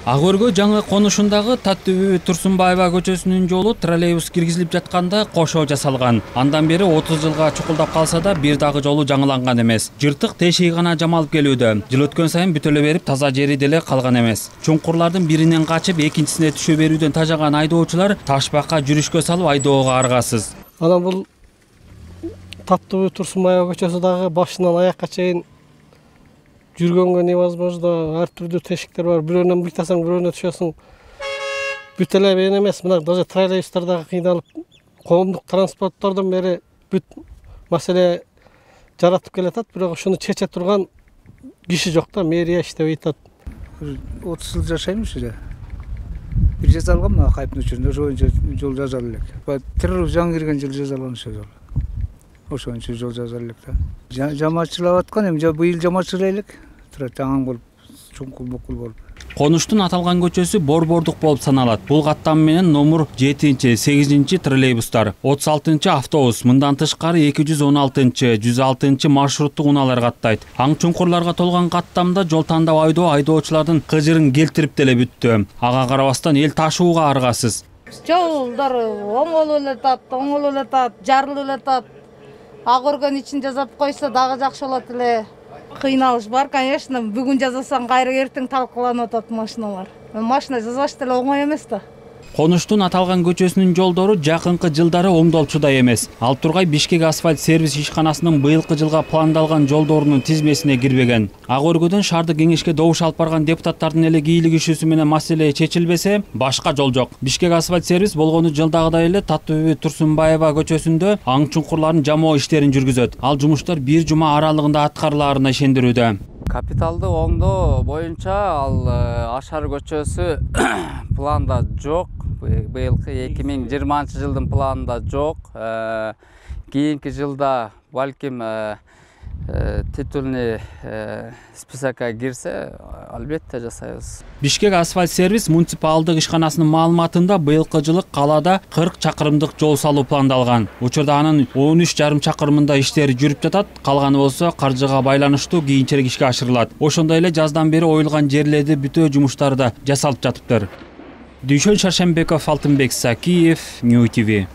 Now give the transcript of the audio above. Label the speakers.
Speaker 1: Ак Өргө жаңы конушундагы Таттүбү Турсунбаева көчөсүнүн жолу троллейбус киргизилип жатканда кошоо жасалган. Андан бери 30 жылга чукулдап калса да бир дагы жолу жаңыланган эмес. Жыртык тешиги гана жамалып келүүдө. Жыл өткөн сайын бүтөлө берип таза жери деле калган эмес. Чуңкурлардын биринен качып экинчисине түшө берүүдөн тажаган айдоочулар Ташбакка жүрүшкө салып айдоого аргасыз.
Speaker 2: Анан бул Таттүбү Турсунбаева көчөсү дагы башынан аякка чейин жүргөнгө невозможно, ар түрдүү тешиктер бар. Бирөөнөн быйтасаң, бирөөнө түшөсүң. Бүт эле мен эмес, мына даже троллейбустар дагы кыйналып, коомдук транспорттордон бери бүт маселе жаратып келатат, бирок ушуну чече турган киши жок да, мэрия иштебей атат.
Speaker 3: 30 жыл жашаймыз уже. Бир жасалган мына кайыптын учурунда ошо боюнча жол жазалы элек. Террор жаңы кирген жыл жазалган ошо жол. Ошо боюнча жол жазалы элек да. Жамаатчылап аткан эми быйыл жамаатчылай элек. Жаңы болуп, чуңкул букул болуп.
Speaker 1: Конуштун аталган көчөсү борбордук болуп саналат. Бул каттам менен номер 7, 8 троллейбустар, 36 автобус, мындан тышкары 216, 106 маршруттук унаалар каттайт. Аң чуңкурларга толгон каттамда жол тандап айдоочулардын кыжырын келтирип деле бүттү. Ага карабастан эл ташууга аргасыз.
Speaker 4: Жолдор оңолуп эле жарылып эле атат. Ак Өргөнүн ичин жасап койсо дагы жакшы болот эле. Кыйналыш бар, конечно. Бүгүн жасасаң кайра эртең талкууланып атат машиналар. Машина жасаш деле оңой эмес да.
Speaker 1: Конуштун аталган көчөсүнүн жолдору жакынкы жылдары оңдолчудай эмес. Ал тургай Бишкек асфальт сервис ишканасынын быйылкы жылга пландалган жолдорунун тизмесине кирбеген. Ак Өргөдөн шаардык кеңешке добуш алып барган депутаттардын эле кийлик ишүүсү менен маселе чечилбесе, башка жол жок. Бишкек асфальт сервис болгону жылдагыдай эле Таттүбү Турсунбаева көчөсүндө аң чуңкурларын жамоо иштерин жүргүзөт. Ал жумуштар бир жума аралыгында аткарылаарына ишендирүүдө.
Speaker 5: Капиталды оңдоо боюнча ал Ашар көчөсү планда жок. Быйылкы 2020 жылдын планында жок. Кийинки жылда балким титульный списокко кирсе, албетте жасайбыз.
Speaker 1: Бишкек асфальт сервис муниципалдык ишканасынын маалыматында быйылкы жылы калаада 40 чакырымдык жол салуу пландалган. Учурда анын 13,5 чакырымында иштери жүрүп жатат. Калганы болсо каржыга байланыштуу кийинчерээк ишке ашырылат. Ошондой эле жаздан бери оюлган жерлерди бүтөө жумуштары да жасалып жатыптыр. Дүйшөн Шаршембеков, Алтынбек Сакиев, Нью ТВ.